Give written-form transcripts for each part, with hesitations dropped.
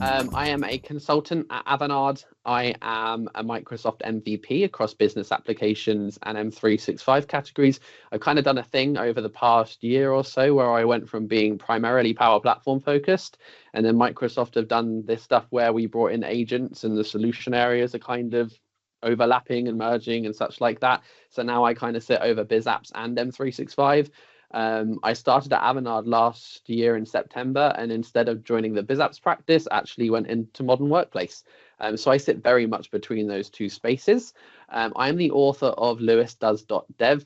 I am a consultant at Avanade. I am a Microsoft MVP across business applications and M365 categories. I've kind of done a thing over the past year or so where I went from being primarily Power Platform focused, and then Microsoft have done this stuff where we brought in agents and the solution areas are kind of overlapping and merging and such like that. So now I kind of sit over Biz Apps and M365. I started at Avanade last year in September, and instead of joining the Biz Apps practice, actually went into Modern Workplace. So I sit very much between those two spaces. I am the author of lewisdoes.dev.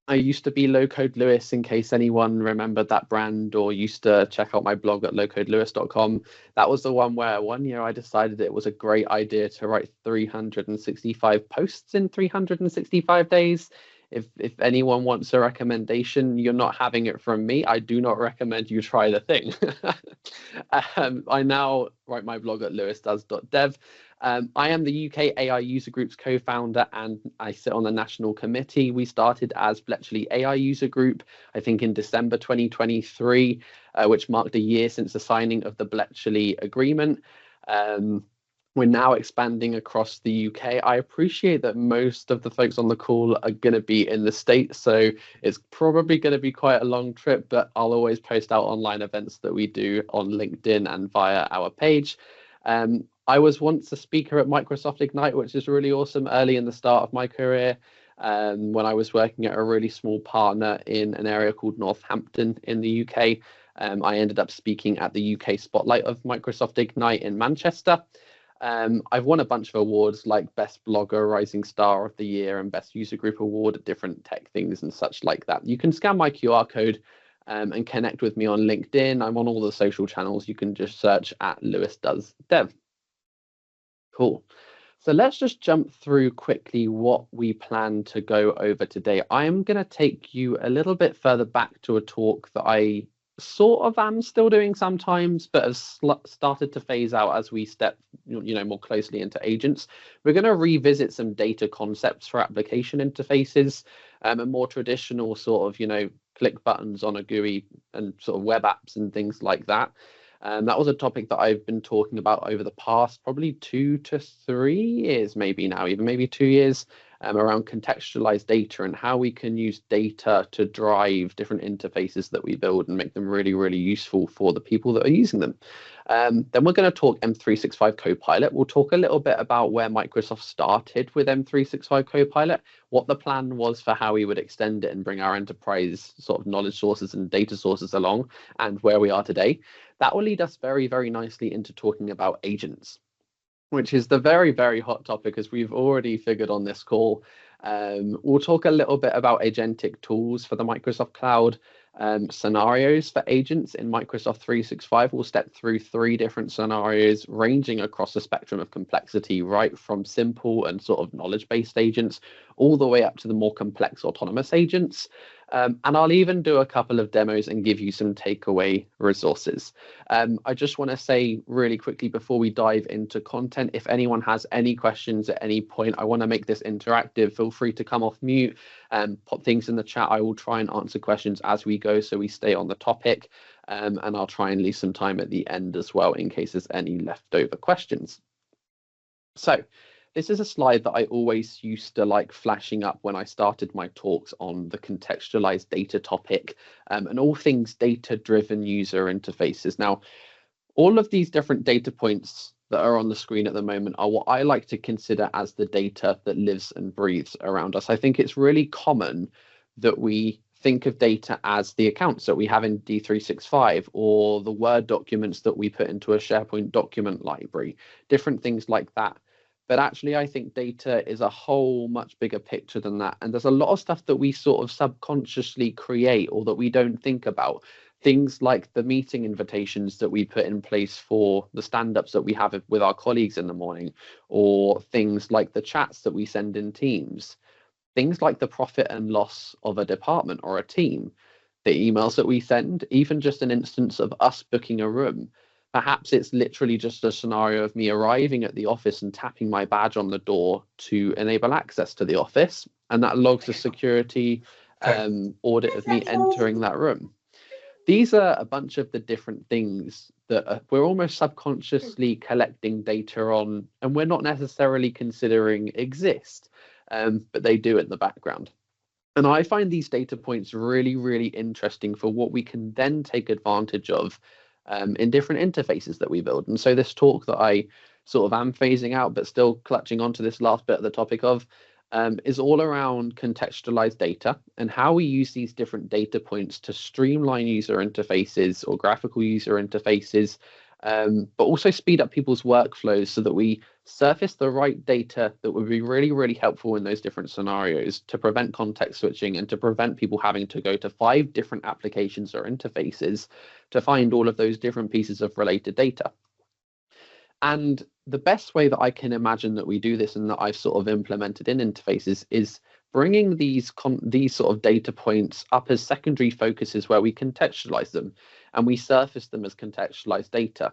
I used to be Low Code Lewis, in case anyone remembered that brand or used to check out my blog at lowcodelewis.com. That was the one where one year I decided it was a great idea to write 365 posts in 365 days. If anyone wants a recommendation, you're not having it from me. I do not recommend you try the thing. I now write my blog at lewisdoes.dev. I am the UK AI User Group's co-founder, and I sit on the national committee. We started as Bletchley AI User Group, I think in December 2023, which marked a year since the signing of the Bletchley Agreement. We're now expanding across the UK. I appreciate that most of the folks on the call are going to be in the States, so it's probably going to be quite a long trip, but I'll always post out online events that we do on LinkedIn and via our page. I was once a speaker at Microsoft Ignite, which is really awesome, early in the start of my career, when I was working at a really small partner in an area called Northampton in the UK. I ended up speaking at the UK Spotlight of Microsoft Ignite in Manchester. I've won a bunch of awards like Best Blogger, Rising Star of the Year, and Best User Group Award at different tech things and such like that. You can scan my QR code and connect with me on LinkedIn. I'm on all the social channels. You can just search at lewisdoes.dev. Cool. So let's just jump through quickly what we plan to go over today. I'm going to take you a little bit further back to a talk that I sort of am still doing sometimes, but has started to phase out as we step more closely into agents. We're going to revisit some data concepts for application interfaces, and more traditional sort of click buttons on a GUI and sort of web apps and things like that. That was a topic that I've been talking about over the past probably 2 to 3 years, maybe now, even maybe 2 years, around contextualized data and how we can use data to drive different interfaces that we build and make them really, really useful for the people that are using them. Then we're going to talk M365 Copilot. We'll talk a little bit about where Microsoft started with M365 Copilot, what the plan was for how we would extend it and bring our enterprise sort of knowledge sources and data sources along, and where we are today. That will lead us very, very nicely into talking about agents, which is the very, very hot topic, as we've already figured on this call. We'll talk a little bit about agentic tools for the Microsoft Cloud, scenarios for agents in Microsoft 365. We'll step through 3 different scenarios ranging across the spectrum of complexity, right from simple and sort of knowledge-based agents all the way up to the more complex autonomous agents. And I'll even do a couple of demos and give you some takeaway resources. I just want to say really quickly before we dive into content, if anyone has any questions at any point, I want to make this interactive. Feel free to come off mute and pop things in the chat. I will try and answer questions as we go so we stay on the topic. And I'll try and leave some time at the end as well in case there's any leftover questions. So this is a slide that I always used to like flashing up when I started my talks on the contextualized data topic, and all things data-driven user interfaces. Now, all of these different data points that are on the screen at the moment are what I like to consider as the data that lives and breathes around us. I think it's really common that we think of data as the accounts that we have in D365 or the Word documents that we put into a SharePoint document library, different things like that. But actually, I think data is a whole much bigger picture than that. And there's a lot of stuff that we sort of subconsciously create or that we don't think about. Things like the meeting invitations that we put in place for the stand-ups that we have with our colleagues in the morning, or things like the chats that we send in Teams, things like the profit and loss of a department or a team, the emails that we send, even just an instance of us booking a room. Perhaps it's literally just a scenario of me arriving at the office and tapping my badge on the door to enable access to the office, and that logs a security audit of me entering that room. These are a bunch of the different things that we're almost subconsciously collecting data on, and we're not necessarily considering exist, but they do in the background. And I find these data points really, really interesting for what we can then take advantage of in different interfaces that we build. And so this talk that I sort of am phasing out, but still clutching onto this last bit of the topic of, is all around contextualized data and how we use these different data points to streamline user interfaces or graphical user interfaces, but also speed up people's workflows so that we surface the right data that would be really, really helpful in those different scenarios to prevent context switching and to prevent people having to go to 5 different applications or interfaces to find all of those different pieces of related data. And the best way that I can imagine that we do this and that I've sort of implemented in interfaces is bringing these sort of data points up as secondary focuses where we contextualize them and we surface them as contextualized data,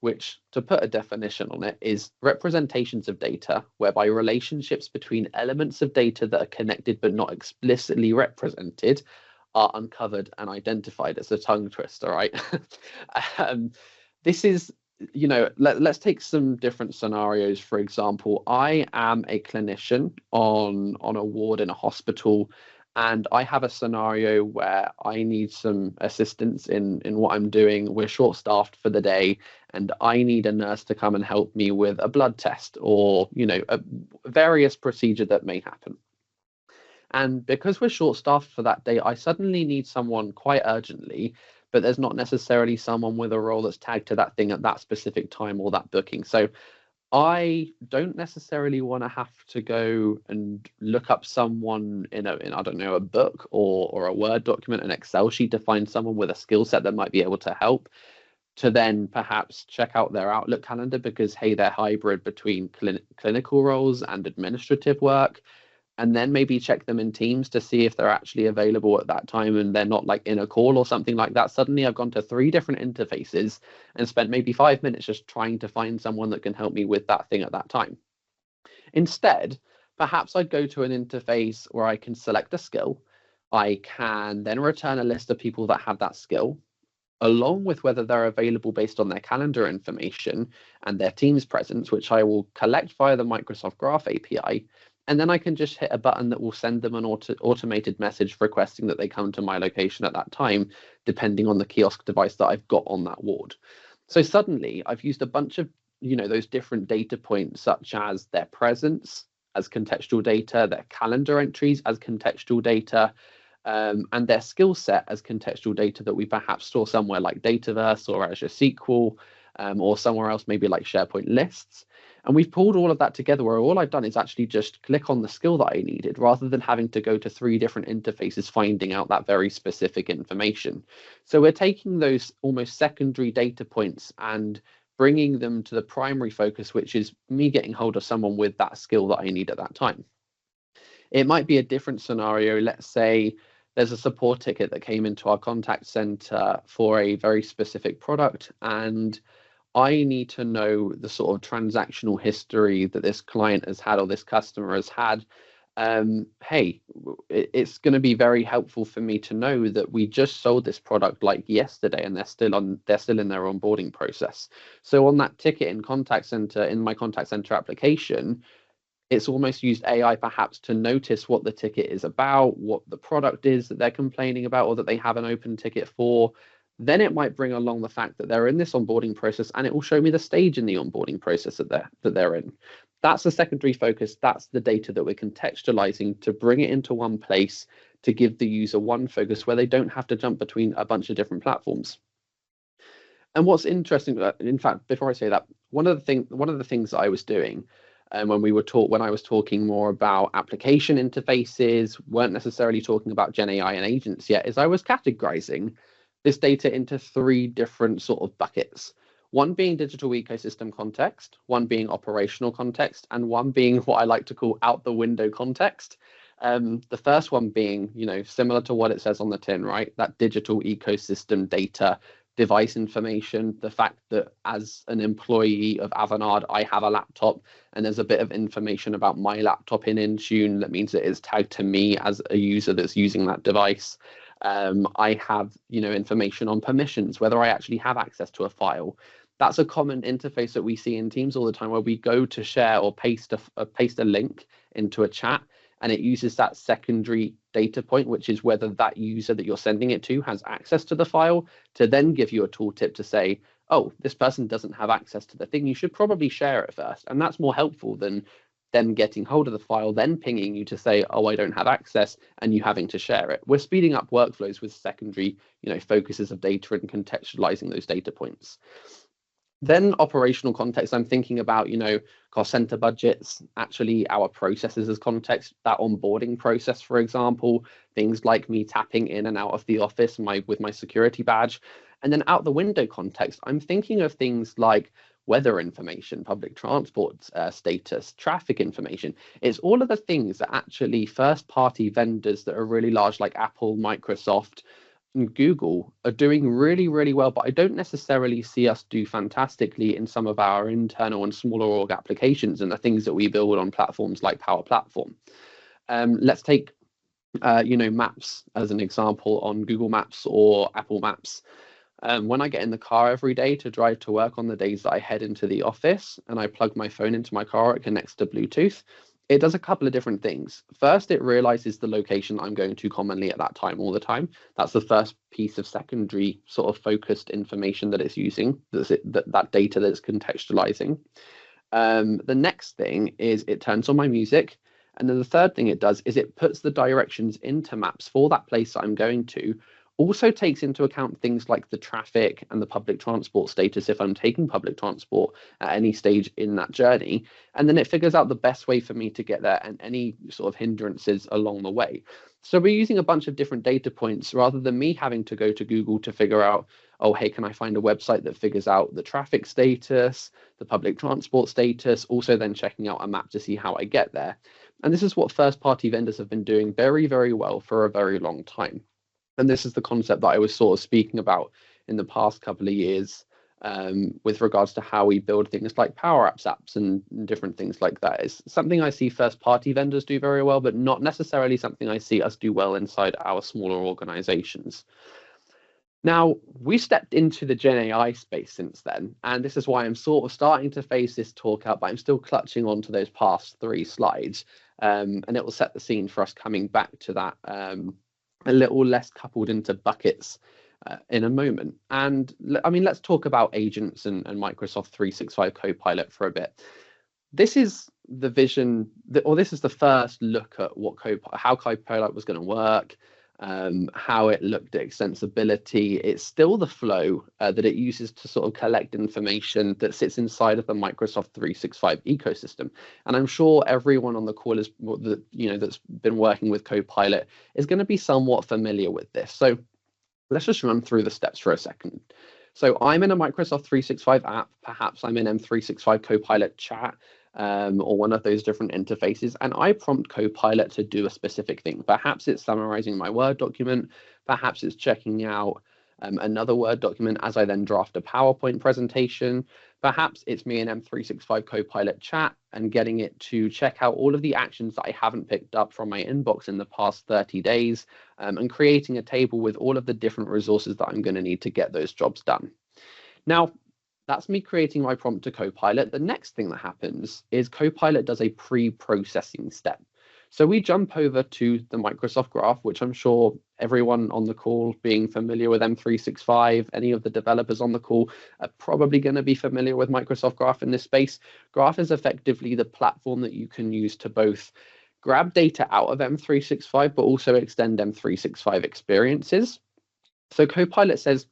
which, to put a definition on it, is representations of data whereby relationships between elements of data that are connected but not explicitly represented are uncovered and identified. It's a tongue twister, right? This is, you know, let's take some different scenarios. For example, I am a clinician on a ward in a hospital, and I have a scenario where I need some assistance in what I'm doing. We're short-staffed for the day, and I need a nurse to come and help me with a blood test or, you know, a various procedure that may happen. And because we're short-staffed for that day, I suddenly need someone quite urgently, but there's not necessarily someone with a role that's tagged to that thing at that specific time or that booking. So I don't necessarily want to have to go and look up someone in I don't know, a book or a Word document, an Excel sheet to find someone with a skill set that might be able to help, to then perhaps check out their Outlook calendar because, hey, they're hybrid between clinical roles and administrative work, and then maybe check them in Teams to see if they're actually available at that time and they're not like in a call or something like that. Suddenly I've gone to 3 different interfaces and spent maybe 5 minutes just trying to find someone that can help me with that thing at that time. Instead, perhaps I'd go to an interface where I can select a skill. I can then return a list of people that have that skill, along with whether they're available based on their calendar information and their Teams presence, which I will collect via the Microsoft Graph API. And then I can just hit a button that will send them an automated message requesting that they come to my location at that time, depending on the kiosk device that I've got on that ward. So suddenly I've used a bunch of, you know, those different data points, such as their presence as contextual data, their calendar entries as contextual data, and their skill set as contextual data that we perhaps store somewhere like Dataverse or Azure SQL, or somewhere else, maybe like SharePoint lists. And we've pulled all of that together where all I've done is actually just click on the skill that I needed rather than having to go to 3 different interfaces finding out that very specific information. So we're taking those almost secondary data points and bringing them to the primary focus, which is me getting hold of someone with that skill that I need at that time. It might be a different scenario. Let's say there's a support ticket that came into our contact center for a very specific product, and I need to know the sort of transactional history that this client has had or this customer has had. Hey, it's going to be very helpful for me to know that we just sold this product like yesterday and they're still in their onboarding process. So on that ticket in my contact center application, it's almost used AI perhaps to notice what the ticket is about, what the product is that they're complaining about or that they have an open ticket for. Then it might bring along the fact that they're in this onboarding process, and it will show me the stage in the onboarding process that they're in. That's the secondary focus. That's the data that we're contextualizing to bring it into one place to give the user one focus where they don't have to jump between a bunch of different platforms. And what's interesting, in fact, before I say that, one of the things that I was doing when I was talking more about application interfaces, weren't necessarily talking about Gen AI and agents yet, is I was categorizing this data into 3 different sort of buckets. One being digital ecosystem context, one being operational context, and one being what I like to call out the window context. The first one being, you know, similar to what it says on the tin, right? That digital ecosystem data, device information, the fact that as an employee of Avanade, I have a laptop and there's a bit of information about my laptop in Intune. That means it is tagged to me as a user that's using that device. I have, information on permissions, whether I actually have access to a file. That's a common interface that we see in Teams all the time, where we go to share or paste a link into a chat, and it uses that secondary data point, which is whether that user that you're sending it to has access to the file, to then give you a tooltip to say, oh, this person doesn't have access to the thing. You should probably share it first. And that's more helpful than them getting hold of the file, then pinging you to say, oh, I don't have access, and you having to share it. We're speeding up workflows with secondary, focuses of data and contextualizing those data points. Then operational context, I'm thinking about, cost center budgets, actually our processes as context, that onboarding process, for example, things like me tapping in and out of the office with my security badge. And then out the window context, I'm thinking of things like weather information, public transport status, traffic information. It's all of the things that actually first-party vendors that are really large, like Apple, Microsoft, and Google, are doing really, really well, but I don't necessarily see us do fantastically in some of our internal and smaller org applications and the things that we build on platforms like Power Platform. Let's take, maps as an example on Google Maps or Apple Maps. When I get in the car every day to drive to work on the days that I head into the office and I plug my phone into my car, it connects to Bluetooth. It does a couple of different things. First, it realizes the location I'm going to commonly at that time all the time. That's the first piece of secondary sort of focused information that it's using, that data that it's contextualizing. The next thing is it turns on my music. And then the third thing it does is it puts the directions into maps for that place that I'm going to. Also takes into account things like the traffic and the public transport status if I'm taking public transport at any stage in that journey. And then it figures out the best way for me to get there and any sort of hindrances along the way. So we're using a bunch of different data points rather than me having to go to Google to figure out, oh, hey, can I find a website that figures out the traffic status, the public transport status, also then checking out a map to see how I get there. And this is what first-party vendors have been doing very, very well for a very long time. And this is the concept that I was sort of speaking about in the past couple of years with regards to how we build things like Power apps and different things like that. It's something I see first-party vendors do very well, but not necessarily something I see us do well inside our smaller organizations. Now, we stepped into the Gen AI space since then, and this is why I'm sort of starting to phase this talk out, but I'm still clutching onto those past 3 slides, and it will set the scene for us coming back to that a little less coupled into buckets in a moment. And I mean, let's talk about agents and Microsoft 365 Copilot for a bit. This is the vision, or this is the first look at how Copilot was going to work, how it looked at extensibility. It's still the flow that it uses to sort of collect information that sits inside of the Microsoft 365 ecosystem. And I'm sure everyone on the call that's been working with Copilot is going to be somewhat familiar with this. So let's just run through the steps for a second. So I'm in a Microsoft 365 app. Perhaps I'm in M365 Copilot chat. Or one of those different interfaces, and I prompt Copilot to do a specific thing. Perhaps it's summarizing my Word document, perhaps it's checking out another Word document as I then draft a PowerPoint presentation, perhaps it's me in M365 Copilot chat and getting it to check out all of the actions that I haven't picked up from my inbox in the past 30 days and creating a table with all of the different resources that I'm going to need to get those jobs done. Now, that's me creating my prompt to Copilot. The next thing that happens is Copilot does a pre-processing step. So we jump over to the Microsoft Graph, which I'm sure everyone on the call being familiar with M365, any of the developers on the call are probably going to be familiar with Microsoft Graph in this space. Graph is effectively the platform that you can use to both grab data out of M365, but also extend M365 experiences. So Copilot says,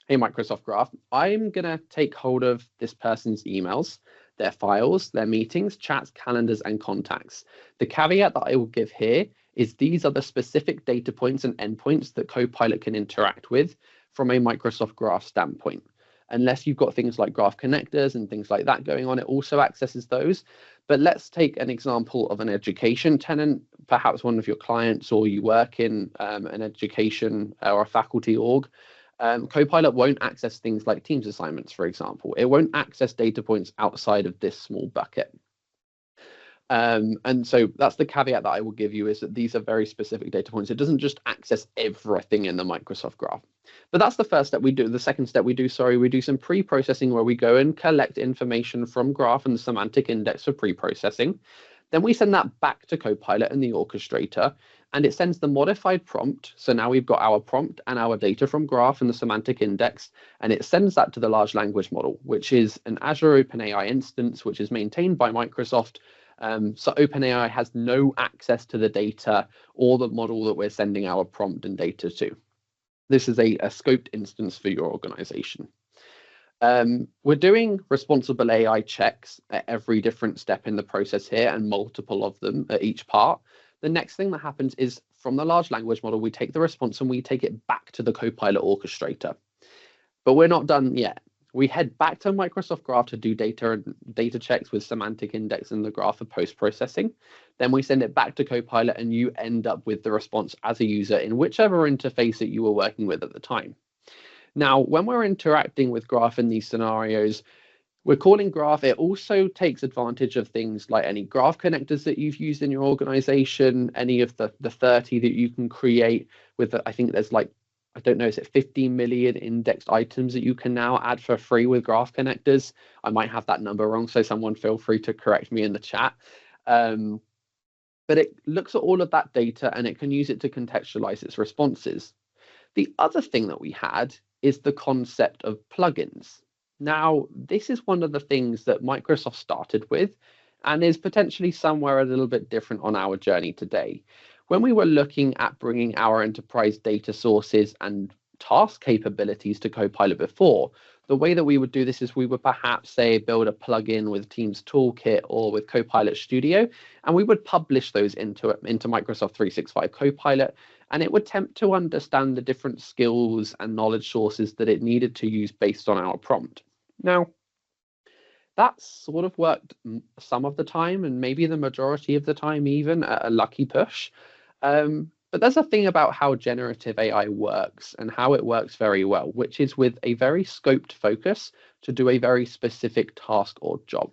hey, Microsoft Graph, I'm going to take hold of this person's emails, their files, their meetings, chats, calendars, and contacts. The caveat that I will give here is these are the specific data points and endpoints that Copilot can interact with from a Microsoft Graph standpoint. Unless you've got things like Graph connectors and things like that going on, it also accesses those. But let's take an example of an education tenant, perhaps one of your clients, or you work in an education or a faculty org. Copilot won't access things like Teams assignments, for example. It won't access data points outside of this small bucket. And so that's the caveat that I will give you, is that these are very specific data points. It doesn't just access everything in the Microsoft graph. But that's the first step we do. The second step we do some pre-processing, where we go and collect information from graph and the semantic index for pre-processing. Then we send that back to Copilot and the orchestrator, and it sends the modified prompt. So now we've got our prompt and our data from graph and the semantic index, and it sends that to the large language model, which is an Azure OpenAI instance, which is maintained by Microsoft. So OpenAI has no access to the data or the model that we're sending our prompt and data to. This is a scoped instance for your organization. We're doing responsible AI checks at every different step in the process here, and multiple of them at each part. The next thing that happens is, from the large language model, we take the response and we take it back to the Copilot orchestrator. But we're not done yet. We head back to Microsoft Graph to do data checks with semantic index in the graph for post-processing. Then we send it back to Copilot, and you end up with the response as a user in whichever interface that you were working with at the time. Now, when we're interacting with Graph in these scenarios, we're calling Graph. It also takes advantage of things like any graph connectors that you've used in your organization, any of the 30 that you can create with, I think there's like, I don't know, is it 50 million indexed items that you can now add for free with graph connectors? I might have that number wrong, so someone feel free to correct me in the chat. But it looks at all of that data and it can use it to contextualize its responses. The other thing that we had is the concept of plugins. Now, this is one of the things that Microsoft started with and is potentially somewhere a little bit different on our journey today. When we were looking at bringing our enterprise data sources and task capabilities to Copilot before, the way that we would do this is we would perhaps say build a plugin with Teams Toolkit or with Copilot Studio, and we would publish those into Microsoft 365 Copilot, and it would attempt to understand the different skills and knowledge sources that it needed to use based on our prompt. Now, that sort of worked some of the time, and maybe the majority of the time even, at a lucky push. But there's a thing about how generative AI works and how it works very well, which is with a very scoped focus to do a very specific task or job.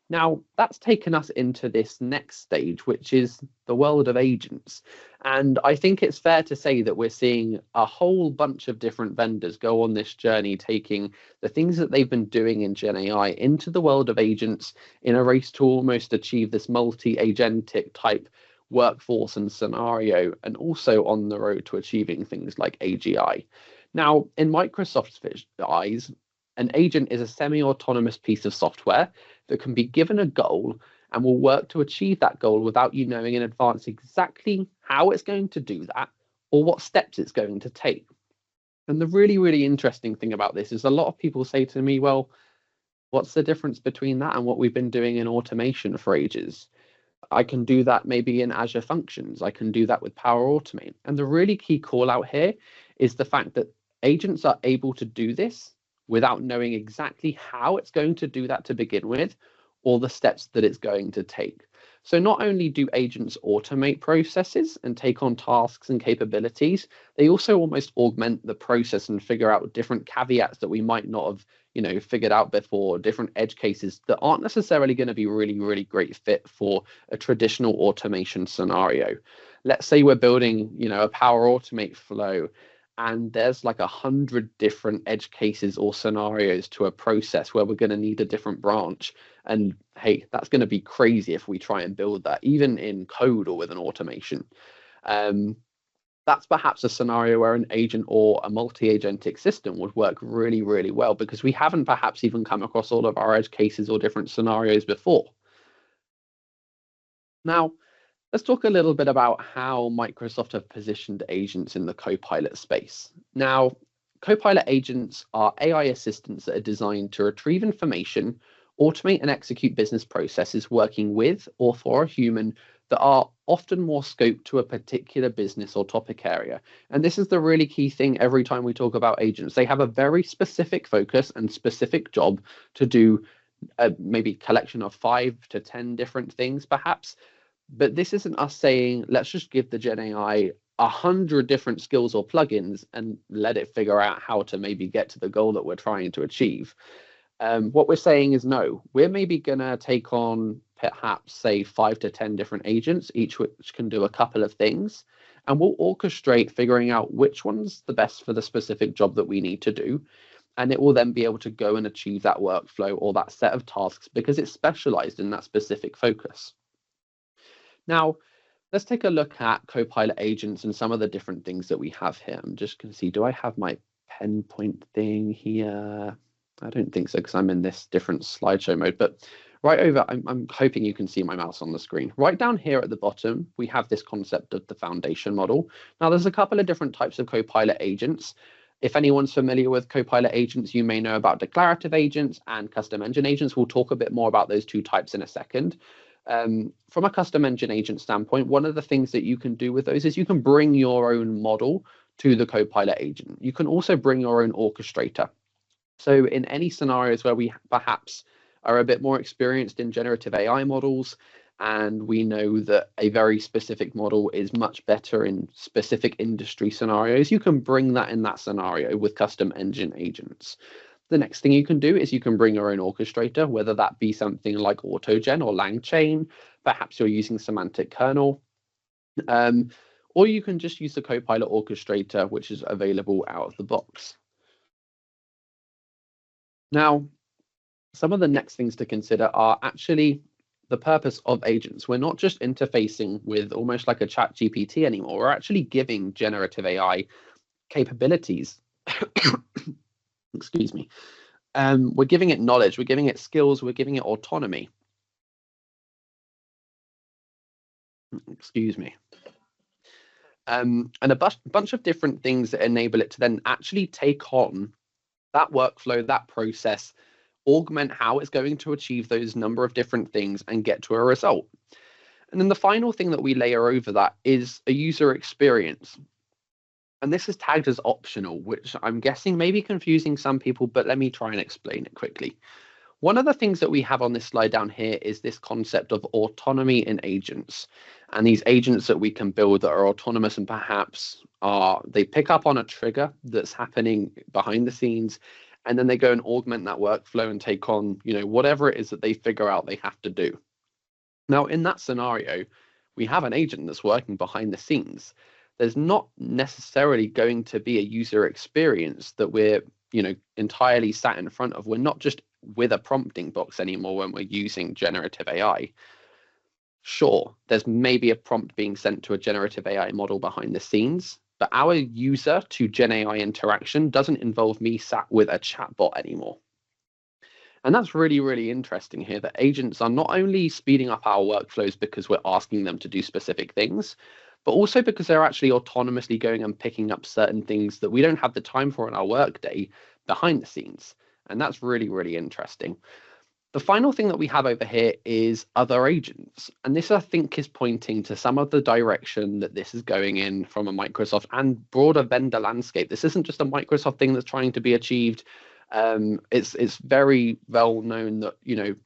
Now, that's taken us into this next stage, which is the world of agents. And I think it's fair to say that we're seeing a whole bunch of different vendors go on this journey, taking the things that they've been doing in Gen AI into the world of agents in a race to almost achieve this multi-agentic type workforce and scenario, and also on the road to achieving things like AGI. Now, in Microsoft's eyes, an agent is a semi-autonomous piece of software that can be given a goal and will work to achieve that goal without you knowing in advance exactly how it's going to do that or what steps it's going to take. And the really, really interesting thing about this is a lot of people say to me, well, what's the difference between that and what we've been doing in automation for ages? I can do that maybe in Azure Functions. I can do that with Power Automate. And the really key call out here is the fact that agents are able to do this without knowing exactly how it's going to do that to begin with, or the steps that it's going to take. So not only do agents automate processes and take on tasks and capabilities, they also almost augment the process and figure out different caveats that we might not have, figured out before, different edge cases that aren't necessarily going to be really, really great fit for a traditional automation scenario. Let's say we're building, a Power Automate flow, and there's like 100 different edge cases or scenarios to a process where we're going to need a different branch. And hey, that's going to be crazy if we try and build that, even in code or with an automation. That's perhaps a scenario where an agent or a multi-agentic system would work really, really well, because we haven't perhaps even come across all of our edge cases or different scenarios before. Now, let's talk a little bit about how Microsoft have positioned agents in the Copilot space. Now, Copilot agents are AI assistants that are designed to retrieve information, automate and execute business processes working with or for a human that are often more scoped to a particular business or topic area. And this is the really key thing every time we talk about agents. They have a very specific focus and specific job to do maybe collection of 5 to 10 different things, perhaps. But this isn't us saying, let's just give the Gen AI 100 different skills or plugins and let it figure out how to maybe get to the goal that we're trying to achieve. What we're saying is, no, we're maybe going to take on perhaps say 5 to 10 different agents, each which can do a couple of things. And we'll orchestrate figuring out which one's the best for the specific job that we need to do. And it will then be able to go and achieve that workflow or that set of tasks because it's specialized in that specific focus. Now, let's take a look at Copilot agents and some of the different things that we have here. I'm just going to see, do I have my pen point thing here? I don't think so because I'm in this different slideshow mode, but right over, I'm hoping you can see my mouse on the screen. Right down here at the bottom, we have this concept of the foundation model. Now, there's a couple of different types of Copilot agents. If anyone's familiar with Copilot agents, you may know about declarative agents and custom engine agents. We'll talk a bit more about those two types in a second. From a custom engine agent standpoint, one of the things that you can do with those is you can bring your own model to the Copilot agent. You can also bring your own orchestrator. So in any scenarios where we perhaps are a bit more experienced in generative AI models, and we know that a very specific model is much better in specific industry scenarios, you can bring that in that scenario with custom engine agents. The next thing you can do is you can bring your own orchestrator, whether that be something like AutoGen or LangChain, perhaps you're using semantic kernel, or you can just use the Copilot orchestrator, which is available out of the box. Now, some of the next things to consider are actually the purpose of agents. We're not just interfacing with almost like a chat GPT anymore. We're actually giving generative AI capabilities. Excuse me. We're giving it knowledge, we're giving it skills, we're giving it autonomy. Excuse me. And a bunch of different things that enable it to then actually take on that workflow, that process, augment how it's going to achieve those number of different things and get to a result. And then the final thing that we layer over that is a user experience. And this is tagged as optional, which I'm guessing may be confusing some people, but let me try and explain it quickly. One of the things that we have on this slide down here is this concept of autonomy in agents. And these agents that we can build that are autonomous and perhaps they pick up on a trigger that's happening behind the scenes, and then they go and augment that workflow and take on, whatever it is that they figure out they have to do. Now, in that scenario, we have an agent that's working behind the scenes. There's not necessarily going to be a user experience that we're, entirely sat in front of. We're not just with a prompting box anymore when we're using generative AI. Sure, there's maybe a prompt being sent to a generative AI model behind the scenes, but our user to Gen AI interaction doesn't involve me sat with a chatbot anymore. And that's really, really interesting here, that agents are not only speeding up our workflows because we're asking them to do specific things, but also because they're actually autonomously going and picking up certain things that we don't have the time for in our workday behind the scenes. And that's really, really interesting. The final thing that we have over here is other agents. And this, I think, is pointing to some of the direction that this is going in from a Microsoft and broader vendor landscape. This isn't just a Microsoft thing that's trying to be achieved. It's very well known that,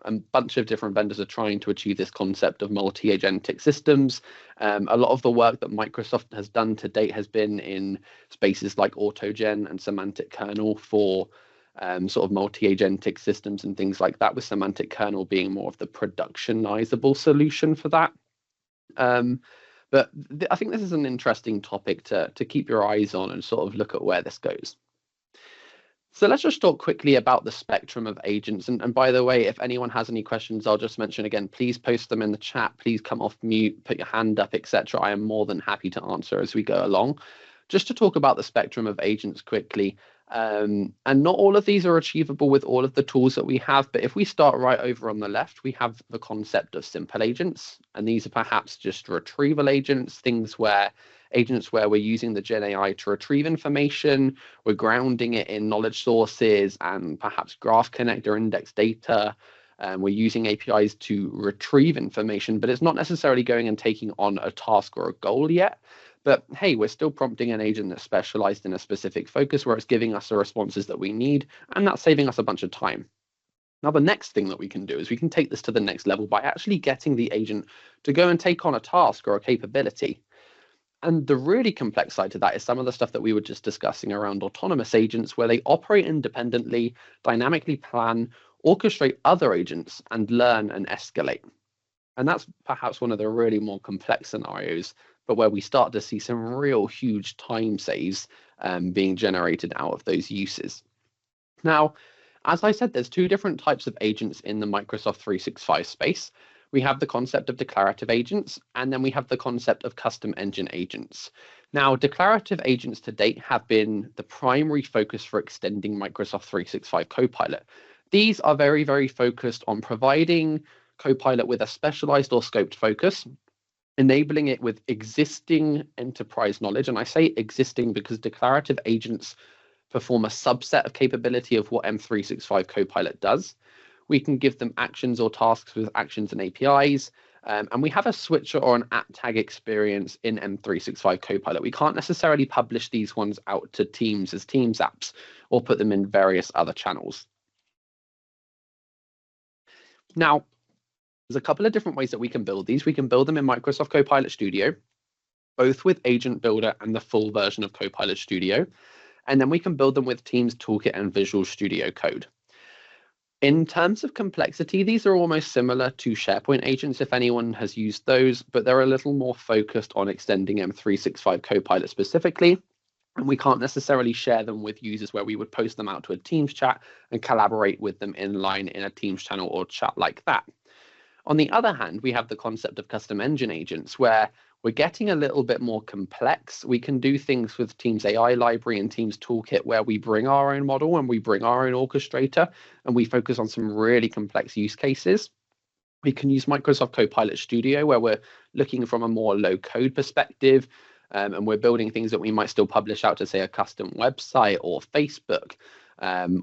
a bunch of different vendors are trying to achieve this concept of multi-agentic systems. A lot of the work that Microsoft has done to date has been in spaces like AutoGen and semantic kernel for sort of multi-agentic systems and things like that, with semantic kernel being more of the productionizable solution for that. But I think this is an interesting topic to keep your eyes on and sort of look at where this goes. So let's just talk quickly about the spectrum of agents. And by the way, if anyone has any questions, I'll just mention again, please post them in the chat. Please come off mute, put your hand up, etc. I am more than happy to answer as we go along. Just to talk about the spectrum of agents quickly. And not all of these are achievable with all of the tools that we have. But if we start right over on the left, we have the concept of simple agents. And these are perhaps just retrieval agents, agents where we're using the Gen AI to retrieve information, we're grounding it in knowledge sources and perhaps graph connector index data. We're using APIs to retrieve information, but it's not necessarily going and taking on a task or a goal yet. But hey, we're still prompting an agent that's specialized in a specific focus where it's giving us the responses that we need, and that's saving us a bunch of time. Now, the next thing that we can do is we can take this to the next level by actually getting the agent to go and take on a task or a capability. And the really complex side to that is some of the stuff that we were just discussing around autonomous agents, where they operate independently, dynamically plan, orchestrate other agents, and learn and escalate. And that's perhaps one of the really more complex scenarios, but where we start to see some real huge time saves being generated out of those uses. Now, as I said, there's two different types of agents in the Microsoft 365 space. We have the concept of declarative agents, and then we have the concept of custom engine agents. Now, declarative agents to date have been the primary focus for extending Microsoft 365 Copilot. These are very, very focused on providing Copilot with a specialized or scoped focus, enabling it with existing enterprise knowledge. And I say existing because declarative agents perform a subset of capability of what M365 Copilot does. We can give them actions or tasks with actions and APIs. And we have a switcher or an app tag experience in M365 Copilot. We can't necessarily publish these ones out to Teams as Teams apps or put them in various other channels. Now, there's a couple of different ways that we can build these. We can build them in Microsoft Copilot Studio, both with Agent Builder and the full version of Copilot Studio. And then we can build them with Teams Toolkit and Visual Studio Code. In terms of complexity, these are almost similar to SharePoint agents if anyone has used those, but they're a little more focused on extending M365 Copilot specifically. And we can't necessarily share them with users where we would post them out to a Teams chat and collaborate with them in line in a Teams channel or chat like that. On the other hand, we have the concept of custom engine agents where we're getting a little bit more complex. We can do things with Teams AI library and Teams Toolkit where we bring our own model and we bring our own orchestrator and we focus on some really complex use cases. We can use Microsoft Copilot Studio where we're looking from a more low code perspective and we're building things that we might still publish out to, say, a custom website or Facebook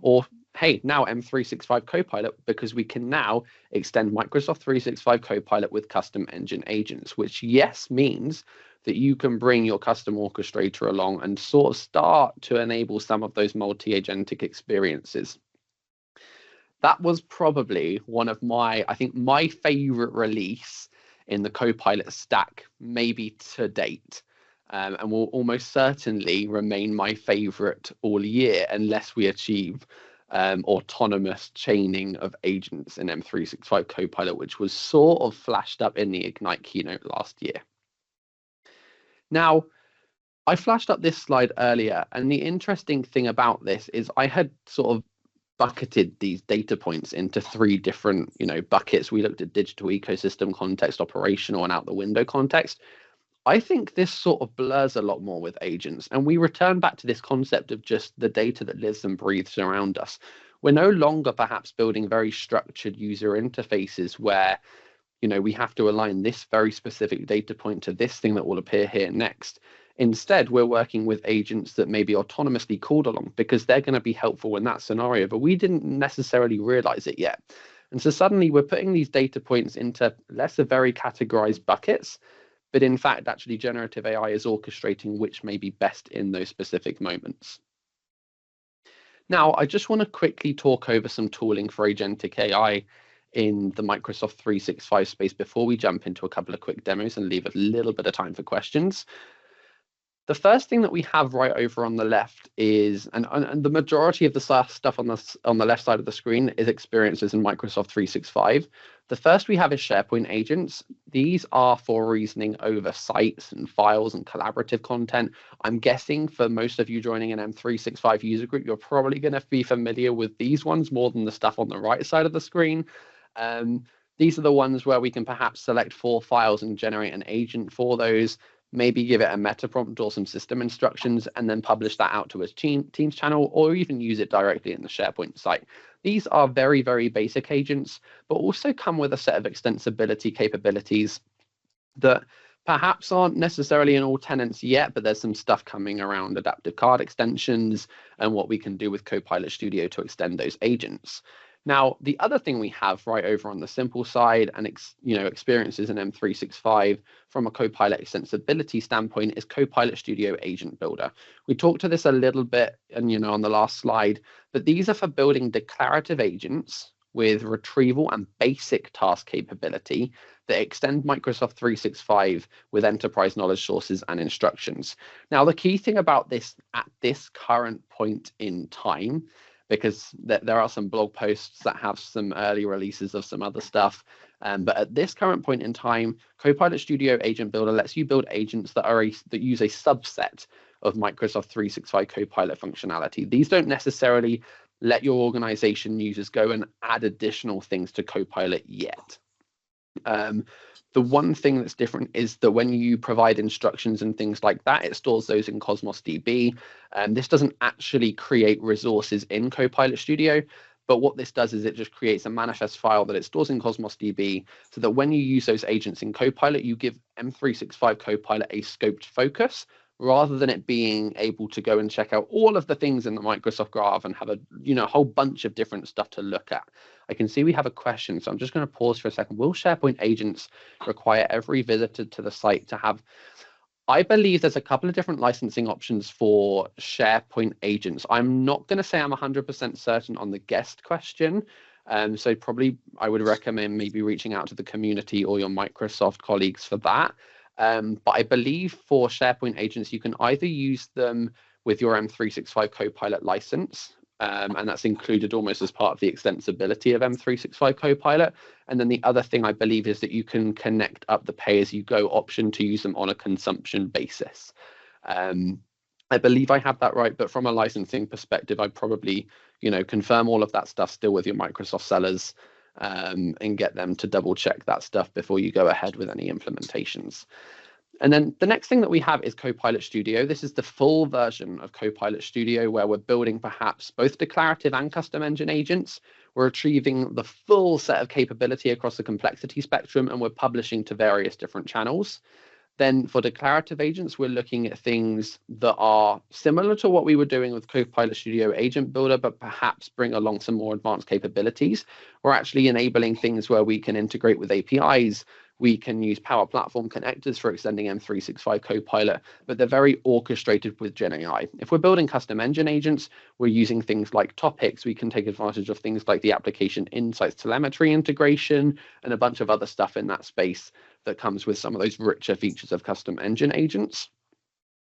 or hey, now M365 Copilot, because we can now extend Microsoft 365 Copilot with custom engine agents, which yes means that you can bring your custom orchestrator along and sort of start to enable some of those multi-agentic experiences. That was probably one of my favorite release in the Copilot stack, maybe to date. And will almost certainly remain my favorite all year unless we achieve autonomous chaining of agents in M365 Copilot, which was sort of flashed up in the Ignite keynote last year. Now, I flashed up this slide earlier, and the interesting thing about this is I had sort of bucketed these data points into three different, buckets. We looked at digital ecosystem context, operational, and out the window context. I think this sort of blurs a lot more with agents, and we return back to this concept of just the data that lives and breathes around us. We're no longer perhaps building very structured user interfaces where, we have to align this very specific data point to this thing that will appear here next. Instead, we're working with agents that may be autonomously called along because they're going to be helpful in that scenario, but we didn't necessarily realize it yet. And so suddenly we're putting these data points into lesser very categorized buckets. But in fact, actually, generative AI is orchestrating which may be best in those specific moments. Now, I just want to quickly talk over some tooling for agentic AI in the Microsoft 365 space before we jump into a couple of quick demos and leave a little bit of time for questions. The first thing that we have right over on the left is, and the majority of the stuff on the left side of the screen is experiences in Microsoft 365. The first we have is SharePoint agents. These are for reasoning over sites and files and collaborative content. I'm guessing for most of you joining an M365 user group, you're probably going to be familiar with these ones more than the stuff on the right side of the screen. These are the ones where we can perhaps select 4 files and generate an agent for those. Maybe give it a meta prompt or some system instructions and then publish that out to a Teams channel or even use it directly in the SharePoint site. These are very, very basic agents, but also come with a set of extensibility capabilities that perhaps aren't necessarily in all tenants yet, but there's some stuff coming around adaptive card extensions and what we can do with Copilot Studio to extend those agents. Now, the other thing we have right over on the simple side and experiences in M365 from a Copilot extensibility standpoint is Copilot Studio Agent Builder. We talked to this a little bit and on the last slide, but these are for building declarative agents with retrieval and basic task capability that extend Microsoft 365 with enterprise knowledge sources and instructions. Now, the key thing about this at this current point in time, because there are some blog posts that have some early releases of some other stuff. But at this current point in time, Copilot Studio Agent Builder lets you build agents that use a subset of Microsoft 365 Copilot functionality. These don't necessarily let your organization users go and add additional things to Copilot yet. The one thing that's different is that when you provide instructions and things like that, it stores those in Cosmos DB. This doesn't actually create resources in Copilot Studio, but what this does is it just creates a manifest file that it stores in Cosmos DB so that when you use those agents in Copilot, you give M365 Copilot a scoped focus rather than it being able to go and check out all of the things in the Microsoft Graph and have a whole bunch of different stuff to look at. I can see we have a question, so I'm just going to pause for a second. Will SharePoint agents require every visitor to the site to have? I believe there's a couple of different licensing options for SharePoint agents. I'm not going to say I'm 100% certain on the guest question. So probably I would recommend maybe reaching out to the community or your Microsoft colleagues for that. But I believe for SharePoint agents, you can either use them with your M365 Copilot license, and that's included almost as part of the extensibility of M365 Copilot. And then the other thing I believe is that you can connect up the pay-as-you-go option to use them on a consumption basis. I believe I have that right, but from a licensing perspective, I'd probably, confirm all of that stuff still with your Microsoft sellers and get them to double check that stuff before you go ahead with any implementations. And then the next thing that we have is Copilot Studio. This is the full version of Copilot Studio where we're building perhaps both declarative and custom engine agents. We're achieving the full set of capability across the complexity spectrum, and we're publishing to various different channels. Then for declarative agents, we're looking at things that are similar to what we were doing with Copilot Studio Agent Builder, but perhaps bring along some more advanced capabilities. We're actually enabling things where we can integrate with APIs. We can use Power Platform connectors for extending M365 Copilot, but they're very orchestrated with GenAI. If we're building custom engine agents, we're using things like topics. We can take advantage of things like the application insights telemetry integration and a bunch of other stuff in that space that comes with some of those richer features of custom engine agents.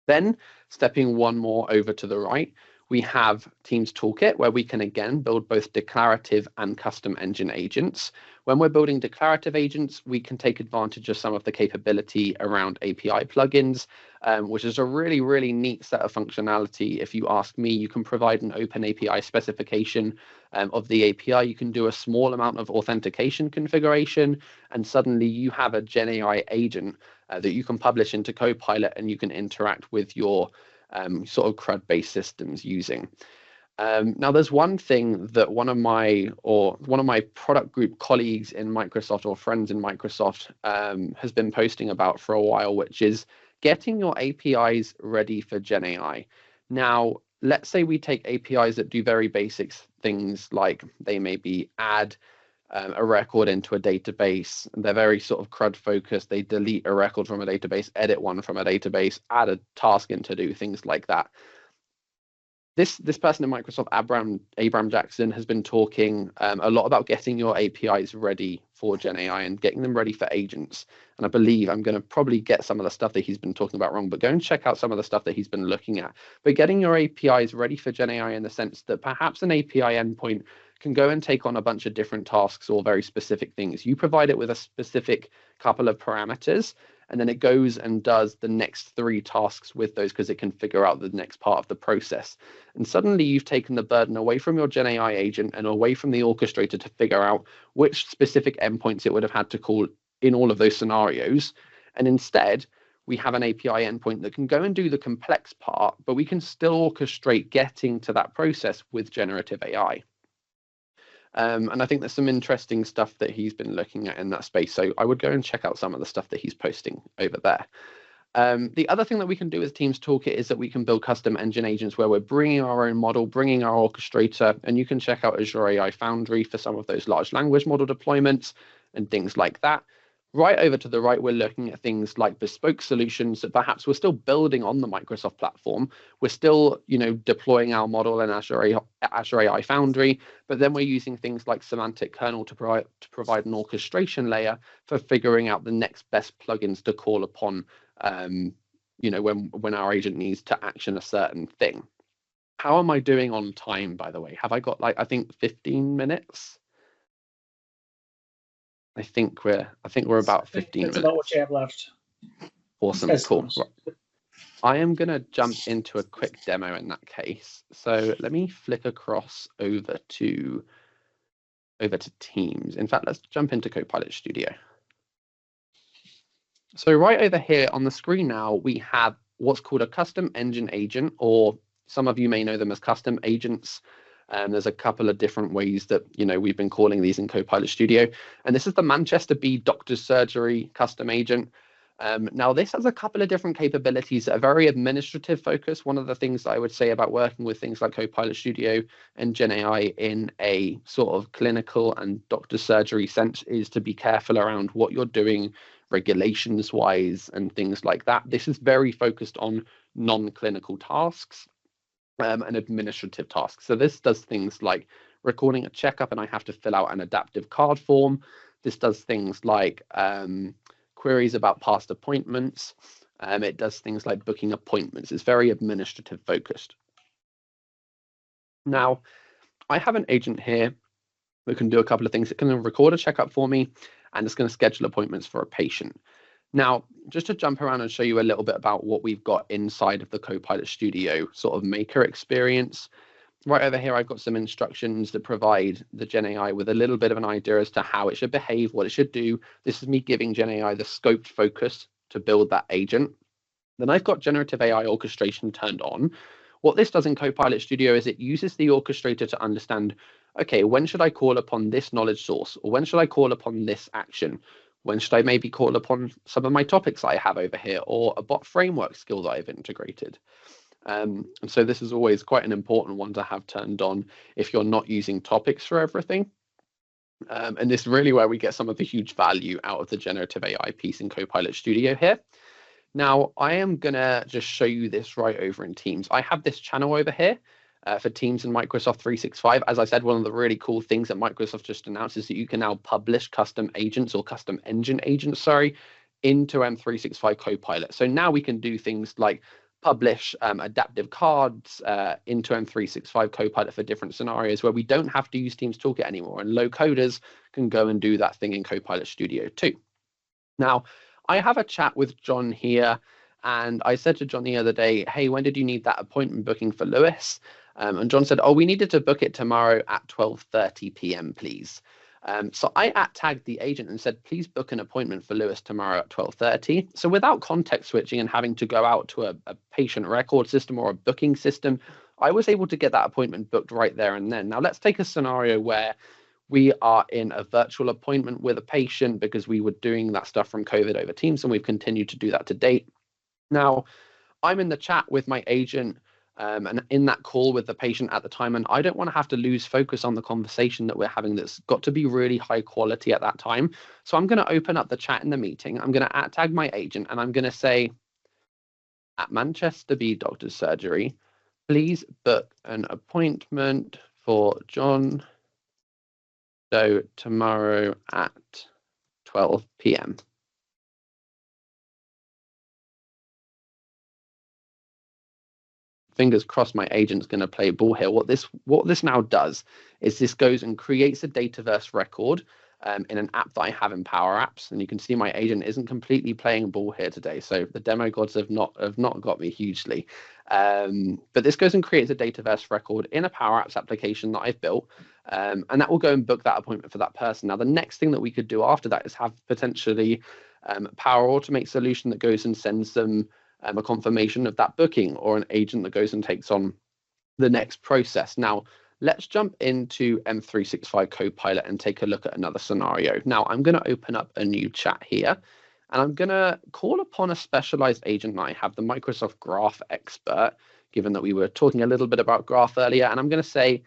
Then stepping one more over to the right, we have Teams Toolkit, where we can again build both declarative and custom engine agents. When we're building declarative agents, we can take advantage of some of the capability around API plugins, which is a really, really neat set of functionality. If you ask me, you can provide an open API specification of the API. You can do a small amount of authentication configuration, and suddenly you have a GenAI agent that you can publish into Copilot, and you can interact with your sort of CRUD-based systems using. Now, there's one thing that one of my product group colleagues in Microsoft or friends in Microsoft has been posting about for a while, which is getting your APIs ready for GenAI. Now, let's say we take APIs that do very basic things like they maybe add a record into a database. They're very sort of CRUD focused. They delete a record from a database, edit one from a database, add a task in to do things like that. This person in Microsoft, Abram Jackson, has been talking a lot about getting your APIs ready for GenAI and getting them ready for agents. And I believe I'm going to probably get some of the stuff that he's been talking about wrong, but go and check out some of the stuff that he's been looking at. But getting your APIs ready for GenAI in the sense that perhaps an API endpoint can go and take on a bunch of different tasks or very specific things. You provide it with a specific couple of parameters, and then it goes and does the next 3 tasks with those because it can figure out the next part of the process. And suddenly you've taken the burden away from your GenAI agent and away from the orchestrator to figure out which specific endpoints it would have had to call in all of those scenarios. And instead, we have an API endpoint that can go and do the complex part, but we can still orchestrate getting to that process with generative AI. And I think there's some interesting stuff that he's been looking at in that space. So I would go and check out some of the stuff that he's posting over there. The other thing that we can do with Teams Toolkit is that we can build custom engine agents where we're bringing our own model, bringing our orchestrator, and you can check out Azure AI Foundry for some of those large language model deployments and things like that. Right over to the right, we're looking at things like bespoke solutions that perhaps we're still building on the Microsoft platform. We're still, deploying our model in Azure AI Foundry, but then we're using things like semantic kernel to provide an orchestration layer for figuring out the next best plugins to call upon, when our agent needs to action a certain thing. How am I doing on time, by the way? Have I got I think 15 minutes? I think we're about 15 minutes. That's about what you have left. Awesome, cool. Right. I am going to jump into a quick demo in that case. So let me flick across over to Teams. In fact, let's jump into Copilot Studio. So right over here on the screen now, we have what's called a custom engine agent, or some of you may know them as custom agents. There's a couple of different ways that we've been calling these in Copilot Studio. And this is the Manchester B Doctor's Surgery custom agent. Now, this has a couple of different capabilities that are very administrative focused. One of the things that I would say about working with things like Copilot Studio and Gen AI in a sort of clinical and doctor's surgery sense is to be careful around what you're doing regulations wise and things like that. This is very focused on non-clinical tasks and administrative tasks. So this does things like recording a checkup and I have to fill out an adaptive card form. This does things like queries about past appointments. It does things like booking appointments. It's very administrative focused. Now, I have an agent here that can do a couple of things. It can record a checkup for me, and it's going to schedule appointments for a patient. Now, just to jump around and show you a little bit about what we've got inside of the Copilot Studio sort of maker experience. Right over here, I've got some instructions that provide the Gen AI with a little bit of an idea as to how it should behave, what it should do. This is me giving Gen AI the scoped focus to build that agent. Then I've got generative AI orchestration turned on. What this does in Copilot Studio is it uses the orchestrator to understand, okay, when should I call upon this knowledge source? Or when should I call upon this action? When should I maybe call upon some of my topics I have over here, or a bot framework skill that I've integrated? And so this is always quite an important one to have turned on if you're not using topics for everything. And this is really where we get some of the huge value out of the generative AI piece in Copilot Studio here. Now, I am going to just show you this right over in Teams. I have this channel over here for Teams and Microsoft 365. As I said, one of the really cool things that Microsoft just announced is that you can now publish custom agents or custom engine agents, into M365 Copilot. So now we can do things like publish adaptive cards into M365 Copilot for different scenarios where we don't have to use Teams Toolkit anymore, and low coders can go and do that thing in Copilot Studio too. Now, I have a chat with John here, and I said to John the other day, hey, when did you need that appointment booking for Lewis? And John said, oh, we needed to book it tomorrow at 12:30 p.m., please. So I tagged the agent and said, please book an appointment for Lewis tomorrow at 12:30. So without context switching and having to go out to a patient record system or a booking system, I was able to get that appointment booked right there and then. Now let's take a scenario where we are in a virtual appointment with a patient because we were doing that stuff from COVID over Teams, and we've continued to do that to date. Now, I'm in the chat with my agent and in that call with the patient at the time, and I don't want to have to lose focus on the conversation that we're having that's got to be really high quality at that time. So I'm going to open up the chat in the meeting. I'm going to tag my agent, and I'm going to say, at Manchester B Doctor's Surgery, please book an appointment for John Doe tomorrow at 12 p.m. Fingers crossed my agent's going to play ball here. What this now does is this goes and creates a Dataverse record in an app that I have in Power Apps, and you can see my agent isn't completely playing ball here today. So the demo gods have not got me hugely. But this goes and creates a Dataverse record in a Power Apps application that I've built, and that will go and book that appointment for that person. Now, the next thing that we could do after that is have potentially Power Automate solution that goes and sends them a confirmation of that booking, or an agent that goes and takes on the next process. Now, let's jump into M365 Copilot and take a look at another scenario. Now, I'm going to open up a new chat here, and I'm going to call upon a specialized agent that I have, the Microsoft Graph expert, given that we were talking a little bit about Graph earlier. And I'm going to say,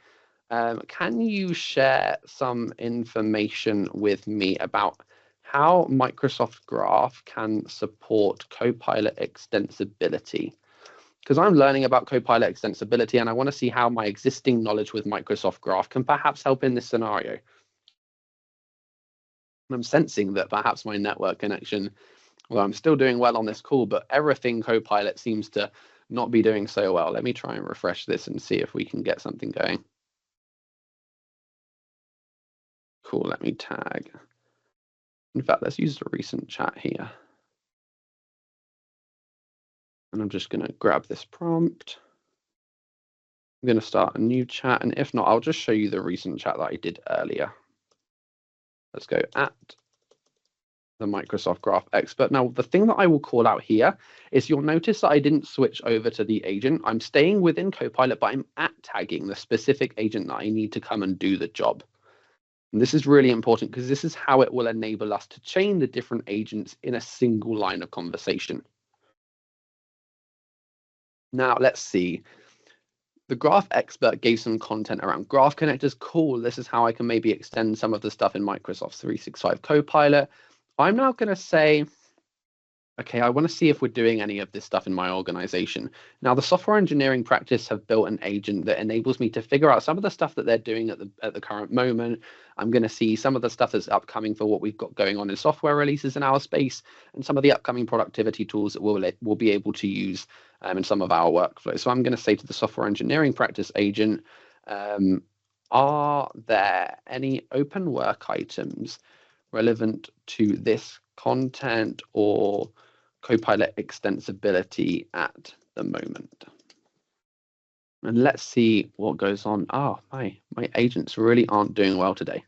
can you share some information with me about how Microsoft Graph can support Copilot extensibility? Because I'm learning about Copilot extensibility, and I want to see how my existing knowledge with Microsoft Graph can perhaps help in this scenario. I'm sensing that perhaps my network connection, well, I'm still doing well on this call, but everything Copilot seems to not be doing so well. Let me try and refresh this and see if we can get something going. Cool, let me tag In fact, let's use the recent chat here. And I'm just going to grab this prompt. I'm going to start a new chat. And if not, I'll just show you the recent chat that I did earlier. Let's go at the Microsoft Graph Expert. Now, the thing that I will call out here is you'll notice that I didn't switch over to the agent. I'm staying within Copilot, but I'm at tagging the specific agent that I need to come and do the job. And this is really important because this is how it will enable us to chain the different agents in a single line of conversation. Now, let's see. The Graph Expert gave some content around graph connectors. Cool. This is how I can maybe extend some of the stuff in Microsoft 365 Copilot. I'm now going to say, okay, I want to see if we're doing any of this stuff in my organization. Now, the software engineering practice have built an agent that enables me to figure out some of the stuff that they're doing at the current moment. I'm going to see some of the stuff that's upcoming for what we've got going on in software releases in our space, and some of the upcoming productivity tools that we'll be able to use in some of our workflows. So I'm going to say to the software engineering practice agent, are there any open work items relevant to this content or Copilot extensibility at the moment? And let's see what goes on. Oh, my agents really aren't doing well today.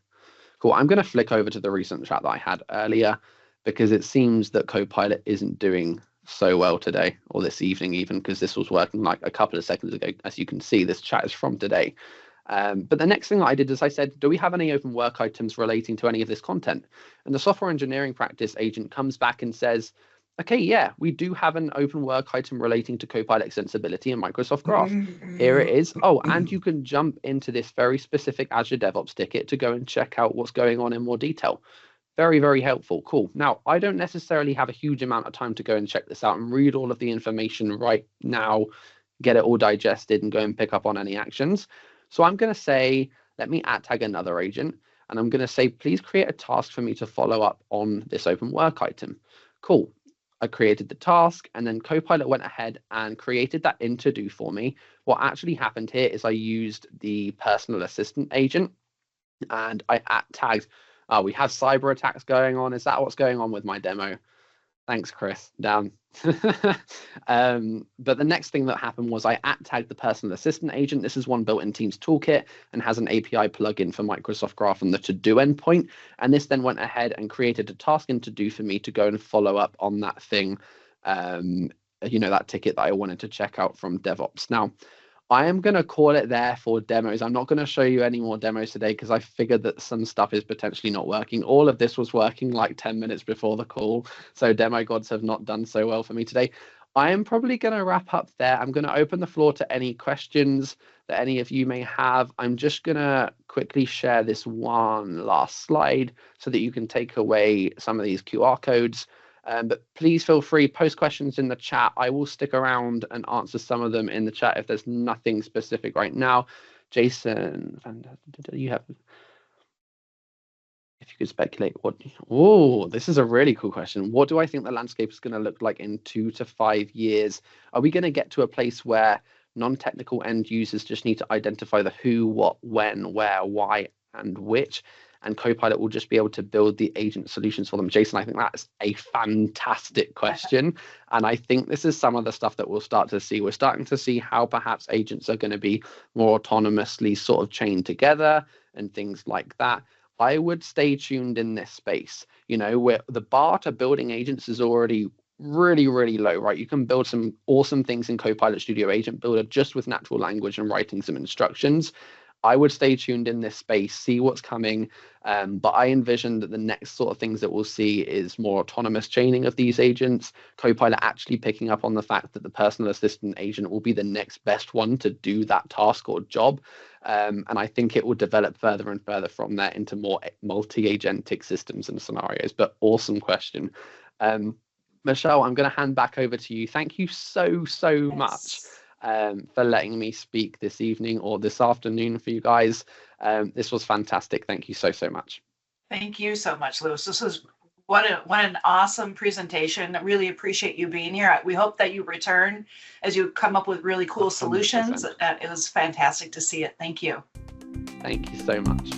Cool. I'm going to flick over to the recent chat that I had earlier because it seems that Copilot isn't doing so well today, or this evening even, because this was working like a couple of seconds ago. As you can see, this chat is from today. But the next thing that I did is I said, do we have any open work items relating to any of this content? And the software engineering practice agent comes back and says, okay, yeah, we do have an open work item relating to Copilot extensibility in Microsoft Graph. Here it is. Oh, and you can jump into this very specific Azure DevOps ticket to go and check out what's going on in more detail. Very, very helpful. Cool. Now, I don't necessarily have a huge amount of time to go and check this out and read all of the information right now, get it all digested and go and pick up on any actions. So I'm going to say, let me tag another agent, and I'm going to say, please create a task for me to follow up on this open work item. Cool. I created the task, and then Copilot went ahead and created that in to do for me. What actually happened here is I used the personal assistant agent, and I tagged, we have cyber attacks going on. Is that what's going on with my demo? Thanks, Chris. Down. But the next thing that happened was I tagged the personal assistant agent. This is one built in Teams Toolkit and has an API plugin for Microsoft Graph on the to-do endpoint. And this then went ahead and created a task in to-do for me to go and follow up on that thing, that ticket that I wanted to check out from DevOps. Now, I am going to call it there for demos. I'm not going to show you any more demos today because I figured that some stuff is potentially not working. All of this was working like 10 minutes before the call. So demo gods have not done so well for me today. I am probably going to wrap up there. I'm going to open the floor to any questions that any of you may have. I'm just going to quickly share this one last slide so that you can take away some of these QR codes. But please feel free, post questions in the chat. I will stick around and answer some of them in the chat if there's nothing specific right now. Jason, you have, if you could speculate what, this is a really cool question. What do I think the landscape is going to look like in 2 to 5 years? Are we going to get to a place where non-technical end users just need to identify the who, what, when, where, why, and which? And Copilot will just be able to build the agent solutions for them. Jason, I think that's a fantastic question. And I think this is some of the stuff that we'll start to see. We're starting to see how perhaps agents are going to be more autonomously sort of chained together and things like that. I would stay tuned in this space, where the bar to building agents is already really, really low, right? You can build some awesome things in Copilot Studio Agent Builder just with natural language and writing some instructions. I would stay tuned in this space, see what's coming, but I envision that the next sort of things that we'll see is more autonomous chaining of these agents, Copilot actually picking up on the fact that the personal assistant agent will be the next best one to do that task or job, and I think it will develop further and further from there into more multi-agentic systems and scenarios. But awesome question. Michelle, I'm going to hand back over to you. Thank you so much for letting me speak this evening or this afternoon for you guys. This was fantastic. Thank you so much. Thank you so much, Lewis. This was what an awesome presentation. I really appreciate you being here. We hope that you return as you come up with really cool 100%. Solutions. It was fantastic to see it. Thank you. Thank you so much.